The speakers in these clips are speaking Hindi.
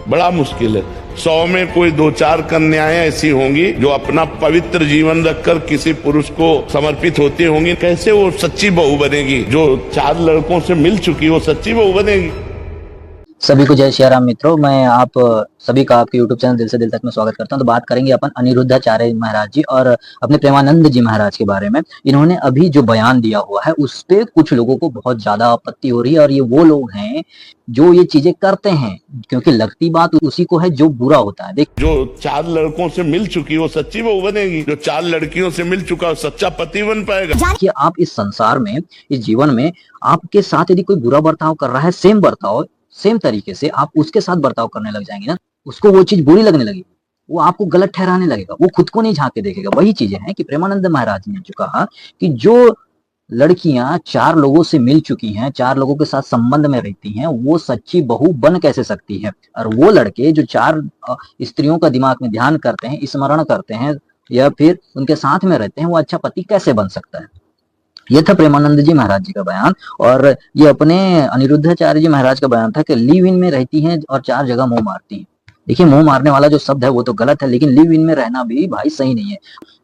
बड़ा मुश्किल है। 100 में कोई 2-4 कन्याएं ऐसी होंगी जो अपना पवित्र जीवन रखकर किसी पुरुष को समर्पित होती होंगी। कैसे वो सच्ची बहू बनेगी? जो 4 लड़कों से मिल चुकी वो सच्ची बहू बनेगी? सभी को जय श्री राम मित्रों, मैं आप सभी का आपके YouTube चैनल दिल से दिल तक में स्वागत करता हूं। तो बात करेंगे अपन अनिरुद्धाचार्य महाराज जी और अपने प्रेमानंद जी महाराज के बारे में। इन्होंने अभी जो बयान दिया हुआ है उस पे कुछ लोगों को बहुत ज्यादा आपत्ति हो रही है, और ये वो लोग हैं जो ये चीजें करते हैं, क्योंकि लगती बात उसी को है जो बुरा होता है। देख, जो 4 लड़कों से मिल चुकी वो सच्ची बहू बनेगी, जो 4 लड़कियों से मिल चुका वो सच्चा पति बन पाएगा। कि आप इस संसार में, इस जीवन में आपके साथ यदि कोई बुरा बर्ताव कर रहा है, सेम बर्ताव, सेम तरीके से आप उसके साथ बर्ताव करने लग जाएंगे ना, उसको वो चीज बुरी लगने लगेगी, वो आपको गलत ठहराने लगेगा, वो खुद को नहीं झांक के देखेगा। वही चीजें हैं कि प्रेमानंद महाराज ने जो कहा कि जो लड़कियां 4 लोगों से मिल चुकी हैं, 4 लोगों के साथ संबंध में रहती हैं, वो सच्ची बहू बन कैसे सकती है? और वो लड़के जो 4 स्त्रियों का दिमाग में ध्यान करते हैं, स्मरण करते हैं, या फिर उनके साथ में रहते हैं, वो अच्छा पति कैसे बन सकता है? ये था प्रेमानंद जी महाराज जी का बयान। और ये अपने अनिरुद्धाचार्य जी महाराज का बयान था कि लिव इन में रहती हैं और 4 जगह मुंह मारती हैं। देखिए, मुंह मारने वाला जो शब्द है वो तो गलत है, लेकिन लिव इन में रहना भी भाई सही नहीं है।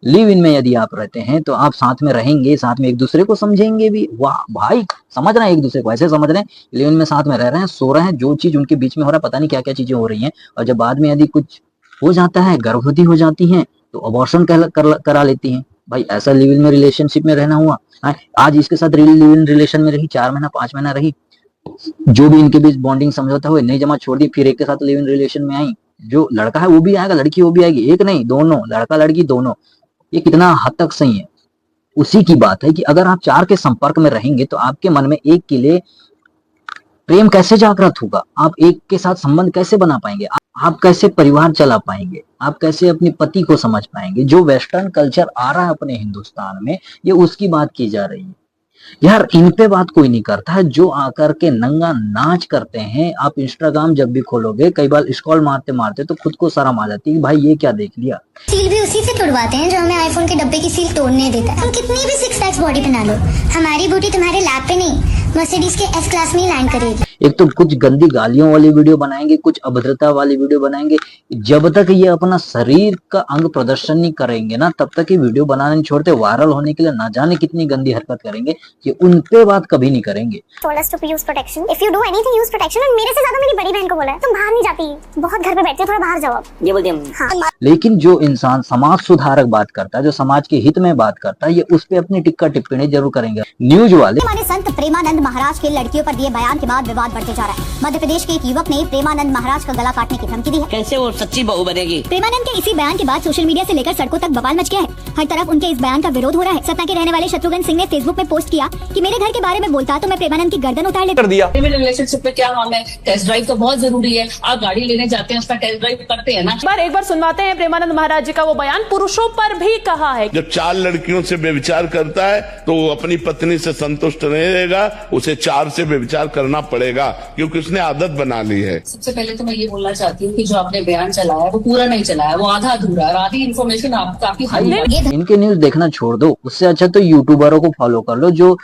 लिव इन में यदि आप रहते हैं तो आप साथ में रहेंगे, साथ में एक दूसरे को समझेंगे भी। वाह भाई, समझ रहे हैं एक दूसरे को, ऐसे समझ रहे हैं, लिव इन में साथ में रह रहे हैं, सो रहे हैं, जो चीज उनके बीच में हो रहा है, पता नहीं क्या क्या चीजें हो रही हैं। और जब बाद में यदि कुछ हो जाता है, गर्भवती हो जाती हैं, तो अबॉर्शन करा लेती हैं। भाई, ऐसा लिव इन में रिलेशनशिप में रहना हुआ? आज इसके साथ लिव इन रिलेशन में रही, 4 महीना 5 महीना रही, जो भी इनके बीच बॉन्डिंग समझौता हुए, नहीं जमा छोड़ दी, फिर एक के साथ लिव इन रिलेशन में आई। जो लड़का है वो भी आएगा, लड़की वो भी आएगी, एक नहीं दोनों, लड़का लड़की दोनों। ये कितना हद तक सही है? उसी की बात है कि अगर आप 4 के संपर्क में रहेंगे तो आपके मन में एक के लिए प्रेम कैसे जागृत होगा? आप एक के साथ संबंध कैसे बना पाएंगे? आप कैसे परिवार चला पाएंगे? आप कैसे अपने पति को समझ पाएंगे? जो वेस्टर्न कल्चर आ रहा है अपने हिंदुस्तान में, ये उसकी बात की जा रही है यार। इन पे बात कोई नहीं करता है। जो आकर के नंगा नाच करते हैं, आप इंस्टाग्राम जब भी खोलोगे, कई बार स्क्रॉल मारते मारते तो खुद को शर्म आ जाती है कि भाई ये क्या देख लिया। सील भी उसी से तुड़वाते हैं जो हमें आईफोन के डब्बे की सील तोड़ने देता है। तुम कितनी भी 6 पैक्स बॉडी बना लो, हमारी बॉडी तुम्हारे लैब पे नहीं, मर्सिडीज के एफ क्लास में ही लैंड करेगी। एक तो कुछ गंदी गालियों वाली वीडियो बनाएंगे, कुछ अभद्रता वाली वीडियो बनाएंगे। जब तक ये अपना शरीर का अंग प्रदर्शन नहीं करेंगे ना, तब तक ये वीडियो बनाने नहीं छोड़ते। वायरल होने के लिए ना जाने कितनी गंदी हरकत करेंगे, ये उन पे बात कभी नहीं करेंगे। told us to use protection. If you do anything, use protection. और मेरे से ज्यादा मेरी बड़ी बहन को बोला है, तुम बाहर नहीं जाती, बहुत घर पे बैठती हो, थोड़ा बाहर जाओ। ये बोलते हैं। हाँ। लेकिन जो इंसान समाज सुधारक बात करता है, जो समाज के हित में बात करता है, ये उस पे अपनी टिक्का टिप्पणी जरूर करेंगे। न्यूज वाले हमारे संत प्रेमानंद महाराज के लड़कियों पर दिए बयान के बाद विवाद बढ़ते जा रहा है। मध्य प्रदेश के एक युवक ने प्रेमानंद महाराज का गला काटने की धमकी दी है। कैसे वो सच्ची बहू बनेगी? प्रेमानंद के इसी बयान के बाद सोशल मीडिया से लेकर सड़कों तक बवाल मच गया है। हर तरफ उनके इस बयान का विरोध हो रहा है। सतना के रहने वाले शत्रुघ्न सिंह ने फेसबुक में पोस्ट किया कि मेरे घर के बारे में बोलता तो मैं प्रेमानंद की गर्दन उतार लेता। रिलेशनशिप में क्या हम है, टेस्ट ड्राइव तो बहुत जरूरी है। आप गाड़ी लेने जाते हैं, उसका टेस्ट ड्राइव करते हैं ना। एक बार सुनवाते हैं प्रेमानंद महाराज जी का वो बयान। पुरुषों पर भी कहा है, जब 4 लड़कियों से व्यभिचार करता है तो वो अपनी पत्नी से संतुष्ट नहीं रहेगा, उसे 4 से व्यभिचार करना पड़ेगा, क्योंकि उसने आदत बना ली है। सबसे पहले तो मैं ये बोलना चाहती हूँ कि जो आपने बयान चलाया वो पूरा नहीं चलाया, वो आधा अधूरा है, आधी इन्फॉर्मेशन आपको काफी। इनके न्यूज देखना छोड़ दो, उससे अच्छा तो यूट्यूबरों को फॉलो कर लो जो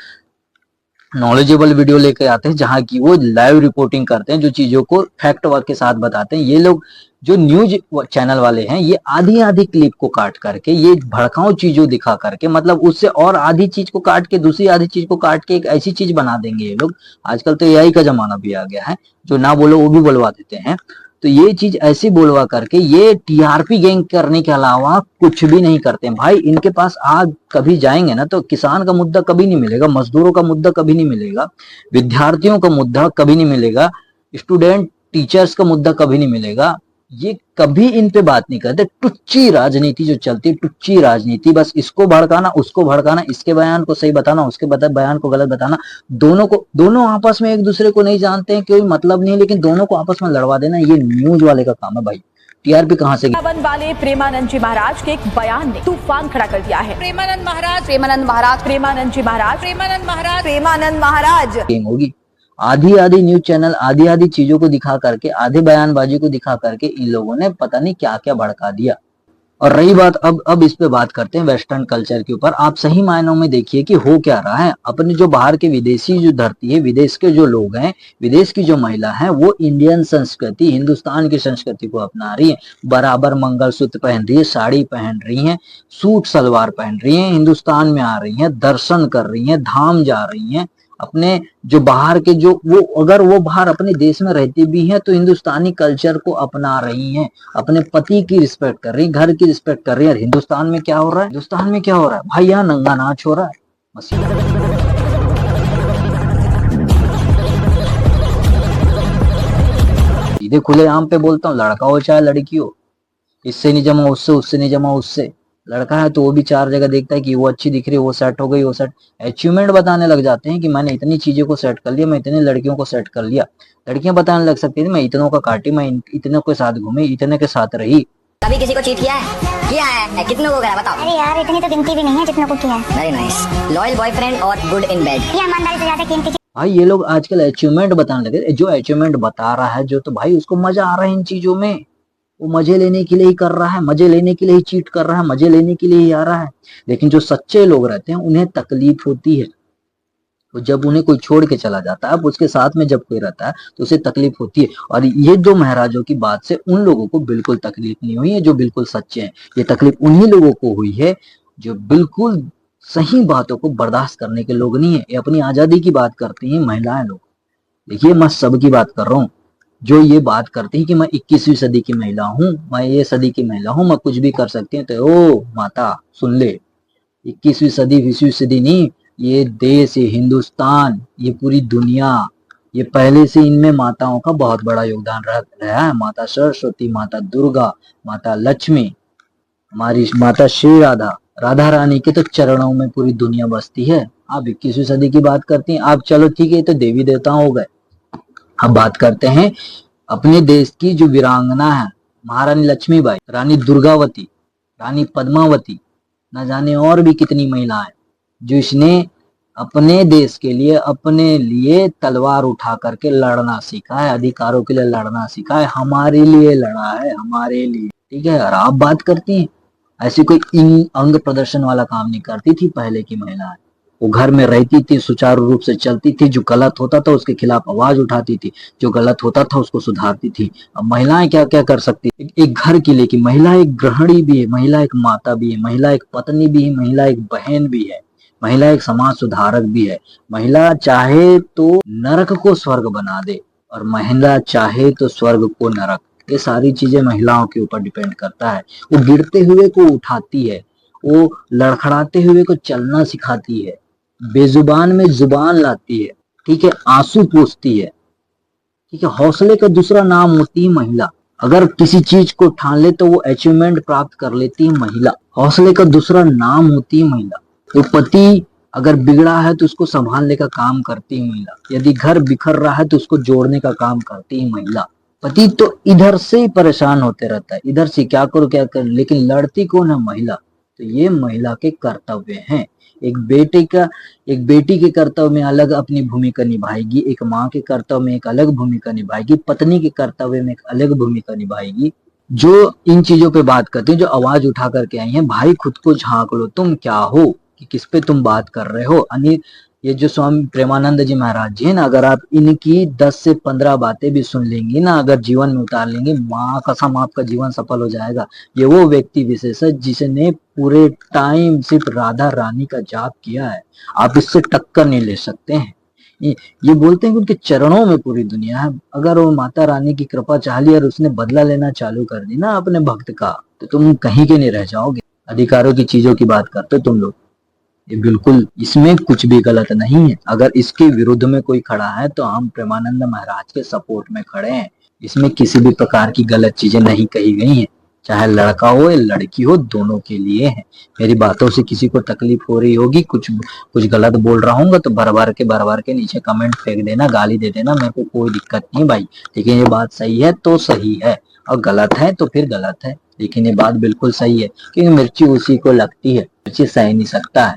नॉलेजेबल वीडियो लेके आते हैं, जहाँ की वो लाइव रिपोर्टिंग करते हैं, जो चीजों को फैक्ट वर्क के साथ बताते हैं। ये लोग जो न्यूज चैनल वाले हैं, ये आधी आधी क्लिप को काट करके, ये भड़काऊ चीजों दिखा करके, मतलब उससे और आधी चीज को काट के, दूसरी आधी चीज को काट के एक ऐसी चीज बना देंगे ये लोग। आजकल तो एआई का जमाना भी आ गया है, जो ना बोलो वो भी बोलवा देते हैं। तो ये चीज ऐसी बोलवा करके ये टीआरपी गेन करने के अलावा कुछ भी नहीं करते हैं। भाई, इनके पास आज कभी जाएंगे ना तो किसान का मुद्दा कभी नहीं मिलेगा, मजदूरों का मुद्दा कभी नहीं मिलेगा, विद्यार्थियों का मुद्दा कभी नहीं मिलेगा, स्टूडेंट टीचर्स का मुद्दा कभी नहीं मिलेगा। ये कभी इन पे बात नहीं करते। टुच्ची राजनीति जो चलती है, टुच्ची राजनीति, बस इसको भड़काना, उसको भड़काना, इसके बयान को सही बताना, उसके बयान को गलत बताना। दोनों आपस में एक दूसरे को नहीं जानते हैं, कोई मतलब नहीं, लेकिन दोनों को आपस में लड़वा देना, ये न्यूज वाले का काम है भाई। टीआरपी कहां से? वाले प्रेमानंद जी महाराज के एक बयान ने तूफान खड़ा कर दिया है। प्रेमानंद महाराज, प्रेमानंद महाराज, प्रेमानंद जी महाराज, प्रेमानंद महाराज, प्रेमानंद महाराज होगी। आधी आधी न्यूज चैनल आधी आधी चीजों को दिखा करके, आधे बयानबाजी को दिखा करके इन लोगों ने पता नहीं क्या क्या भड़का दिया। और रही बात, अब इस पे बात करते हैं वेस्टर्न कल्चर के ऊपर। आप सही मायनों में देखिए कि हो क्या रहा है। अपने जो बाहर के विदेशी जो धरती है, विदेश के जो लोग हैं, विदेश की जो महिला है, वो इंडियन संस्कृति, हिंदुस्तान की संस्कृति को अपना रही है। बराबर मंगलसूत्र पहन रही है, साड़ी पहन रही है, सूट सलवार पहन रही है, हिंदुस्तान में आ रही है, दर्शन कर रही है, धाम जा रही है। अपने जो बाहर के जो वो, अगर वो बाहर अपने देश में रहती भी हैं तो हिंदुस्तानी कल्चर को अपना रही हैं, अपने पति की रिस्पेक्ट कर रही, घर की रिस्पेक्ट कर रही है। हिंदुस्तान में क्या हो रहा है? हिंदुस्तान में क्या हो रहा है भाई? यहाँ नंगा नाच हो रहा है। सीधे खुले आम पे बोलता हूँ, लड़का हो चाहे लड़की हो, इससे नहीं जमा उससे, उससे नहीं जमा उससे। लड़का है तो वो भी 4 जगह देखता है कि वो अच्छी दिख रही है, वो सेट हो गई, वो सेट। अचीवमेंट बताने लग जाते हैं कि मैंने इतनी चीजों को सेट कर लिया, मैं इतनी लड़कियों को सेट कर लिया। लड़कियां बताने लग सकती है मैं इतनों का काटी, मैं इतनों के साथ घूमी, इतने के साथ रही। कभी किसी को चीट किया है? किया है। कितनों को करा बताओ? अरे यार इतनी तो गिनती भी नहीं है जितनों को किया है। Very nice. लॉयल बॉयफ्रेंड और गुड इन बेड। ये ईमानदारी से ज्यादा कीमती चीज। भाई ये लोग आजकल अचीवमेंट बताने लगे। जो अचीवमेंट बता रहा है जो, तो भाई उसको मजा आ रहा है इन चीजों में, वो मजे लेने के लिए ही कर रहा है, मजे लेने के लिए ही चीट कर रहा है, मजे लेने के लिए ही आ रहा है। लेकिन जो सच्चे लोग रहते हैं उन्हें तकलीफ होती है। तो जब उन्हें कोई छोड़ के चला जाता है, उसके साथ में जब कोई रहता है तो उसे तकलीफ होती है। और ये दो महाराजों की बात से उन लोगों को बिल्कुल तकलीफ नहीं हुई है जो बिल्कुल सच्चे हैं। ये तकलीफ उन्हीं लोगों को हुई है जो बिल्कुल सही बातों को बर्दाश्त करने के लोग नहीं है। ये अपनी आजादी की बात करती हैं महिलाएं लोग। देखिए मैं सबकी बात कर रहा हूँ। जो ये बात करती है कि मैं 21वीं सदी की महिला हूँ, मैं ये सदी की महिला हूँ, मैं कुछ भी कर सकती हूँ, तो ओ माता सुन ले, 21वीं सदी 20वीं सदी नहीं, ये देश, ये हिंदुस्तान, ये पूरी दुनिया, ये पहले से इनमें माताओं का बहुत बड़ा योगदान रहा है। माता सरस्वती, माता दुर्गा, माता लक्ष्मी, हमारी माता श्री राधा, राधा रानी के तो चरणों में पूरी दुनिया बसती है। आप 21वीं सदी की बात करती हैं। आप चलो ठीक है, तो देवी देवता हो गए। अब बात करते हैं अपने देश की जो वीरांगना है, महारानी लक्ष्मीबाई, रानी दुर्गावती, रानी पद्मावती, न जाने और भी कितनी महिलाएं जो इसने अपने देश के लिए, अपने लिए तलवार उठा करके लड़ना सीखा है, अधिकारों के लिए लड़ना सीखा है, हमारे लिए लड़ा है, हमारे लिए। ठीक है। और आप बात करती हैं, ऐसी कोई अंग प्रदर्शन वाला काम नहीं करती थी पहले की महिलाएं। वो घर में रहती थी, सुचारू रूप से चलती थी, जो गलत होता था उसके खिलाफ आवाज उठाती थी, जो गलत होता था उसको सुधारती थी। अब महिलाएं क्या क्या कर सकती है एक घर की, लेकिन महिला एक गृहिणी भी है, महिला एक माता भी है, महिला एक पत्नी भी है, महिला एक बहन भी है, महिला एक समाज सुधारक भी है। महिला चाहे तो नरक को स्वर्ग बना दे और महिला चाहे तो स्वर्ग को नरक। ये सारी चीजें महिलाओं के ऊपर डिपेंड करता है। वो गिरते हुए को उठाती है, वो लड़खड़ाते हुए को चलना सिखाती है, बेजुबान में जुबान लाती है। ठीक है। आंसू पोंछती है। ठीक है। हौसले का दूसरा नाम होती है महिला। अगर किसी चीज को ठान ले तो वो अचीवमेंट प्राप्त कर लेती है महिला। हौसले का दूसरा नाम होती है महिला। तो पति अगर बिगड़ा है तो उसको संभालने का काम करती है महिला। यदि घर बिखर रहा है तो उसको जोड़ने का काम करती है महिला। पति तो इधर से ही परेशान होते रहता है, इधर से क्या करो क्या करो, लेकिन लड़ती कौन है? महिला। तो ये महिला के कर्तव्य हैं। एक बेटी के कर्तव्य में अलग अपनी भूमिका निभाएगी, एक माँ के कर्तव्य में एक अलग भूमिका निभाएगी, पत्नी के कर्तव्य में एक अलग भूमिका निभाएगी। जो इन चीजों पे बात करते हैं, जो आवाज उठा करके आई हैं, भाई खुद को झांक लो, तुम क्या हो कि किस पे तुम बात कर रहे हो। ये जो स्वामी प्रेमानंद जी महाराज जी है ना, अगर आप इनकी 10 से 15 बातें भी सुन लेंगी ना, अगर जीवन में उतार लेंगे, माँ कसम आपका जीवन सफल हो जाएगा। ये वो व्यक्ति विशेष है जिसने पूरे टाइम सिर्फ राधा रानी का जाप किया है। आप इससे टक्कर नहीं ले सकते हैं। ये बोलते हैं कि उनके चरणों में पूरी दुनिया है। अगर वो माता रानी की कृपा चाह ली और उसने बदला लेना चालू कर दी ना अपने भक्त का, तो तुम कहीं के नहीं रह जाओगे। अधिकारों की चीजों की बात करते हो तुम लोग, ये बिल्कुल इसमें कुछ भी गलत नहीं है। अगर इसके विरुद्ध में कोई खड़ा है तो हम प्रेमानंद महाराज के सपोर्ट में खड़े हैं। इसमें किसी भी प्रकार की गलत चीजें नहीं कही गई हैं, चाहे लड़का हो या लड़की हो, दोनों के लिए है। मेरी बातों से किसी को तकलीफ हो रही होगी, कुछ गलत बोल रहा हूँ तो बार बार के नीचे कमेंट फेंक देना, गाली दे देना, मेरे को कोई दिक्कत नहीं भाई। लेकिन ये बात सही है तो सही है, और गलत है तो फिर गलत है। लेकिन ये बात बिल्कुल सही है, क्योंकि मिर्ची उसी को लगती है, मिर्ची सह नहीं सकता है।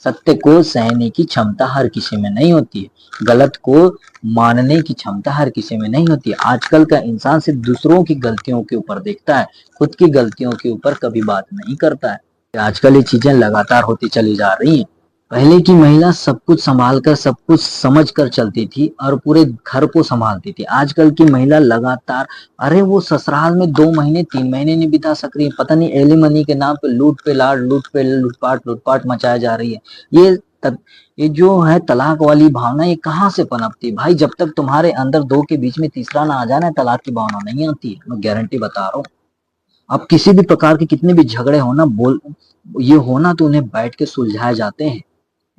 सत्य को सहने की क्षमता हर किसी में नहीं होती है, गलत को मानने की क्षमता हर किसी में नहीं होती है। आजकल का इंसान सिर्फ दूसरों की गलतियों के ऊपर देखता है, खुद की गलतियों के ऊपर कभी बात नहीं करता है। आजकल ये चीजें लगातार होती चली जा रही हैं। पहले की महिला सब कुछ संभाल कर, सब कुछ समझ कर चलती थी और पूरे घर को संभालती थी। आजकल की महिला लगातार, अरे वो ससुराल में 2 महीने 3 महीने नहीं बिता सक रही, पता नहीं एलिमनी के नाम पे लूट पे लाट, लूटपाट मचाया जा रही है। ये जो है तलाक वाली भावना, ये कहाँ से पनपती है भाई? जब तक तुम्हारे अंदर 2 के बीच में तीसरा ना आ जाना, तलाक की भावना नहीं आती है, मैं गारंटी बता रहा हूँ। अब किसी भी प्रकार के कितने भी झगड़े होना, ये होना तो उन्हें बैठ के सुलझाए जाते हैं।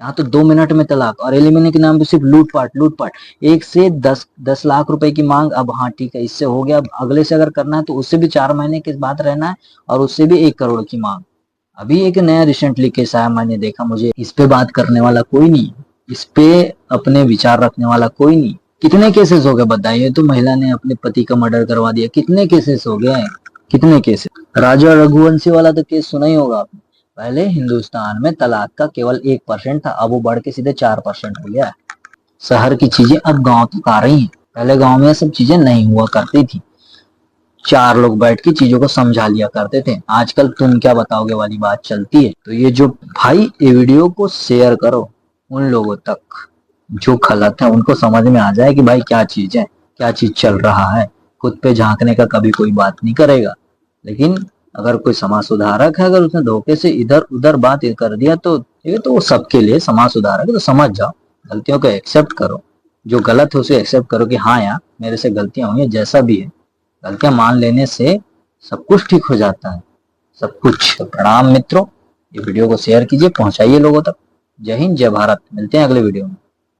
यहाँ तो 2 मिनट में तलाक, और एलिमनी के नाम पे सिर्फ लूटपाट। 1 से 10 लाख रुपए की मांग। अब हाँ ठीक है, इससे हो गया, अब अगले से अगर करना है तो उससे भी 4 महीने के बाद रहना है, और उससे भी 1 करोड़ की मांग। अभी एक नया रिसेंटली केस आया, मैंने देखा, मुझे इस पे बात करने वाला कोई नहीं, इस पे अपने विचार रखने वाला कोई नहीं। कितने केसेस हो गए बताइए? तो महिला ने अपने पति का मर्डर करवा दिया, कितने केसेस हो गए, कितने केसेस? राजा रघुवंशी वाला तो केस सुना ही होगा आपने। पहले हिंदुस्तान में तलाक का केवल 1% था, अब वो बढ़ के सीधे 4% हो गया है। शहर की चीजें अब गांव तक आ रही हैं। पहले गांव में सब चीजें नहीं हुआ करती थी, 4 लोग बैठ के चीजों को समझा लिया करते थे। आजकल तुम क्या बताओगे वाली बात चलती है। तो ये जो भाई, ये वीडियो को शेयर करो उन लोगों तक जो गलत है, उनको समझ में आ जाए कि भाई क्या चीज है, क्या चीज चल रहा है। खुद पे झांकने का कभी कोई बात नहीं करेगा, लेकिन अगर कोई समाज सुधारक है, अगर उसने धोखे से इधर उधर बात कर दिया, तो ये तो सबके लिए समाज सुधारक है। तो समझ जाओ, गलतियों को एक्सेप्ट करो, जो गलत है उसे एक्सेप्ट करो कि हाँ यार मेरे से गलतियां हुई है, जैसा भी है। गलतियां मान लेने से सब कुछ ठीक हो जाता है, सब कुछ। तो प्रणाम मित्रों, ये वीडियो को शेयर कीजिए, पहुंचाइए लोगों तक। जय हिंद, जय भारत। मिलते हैं अगले वीडियो में।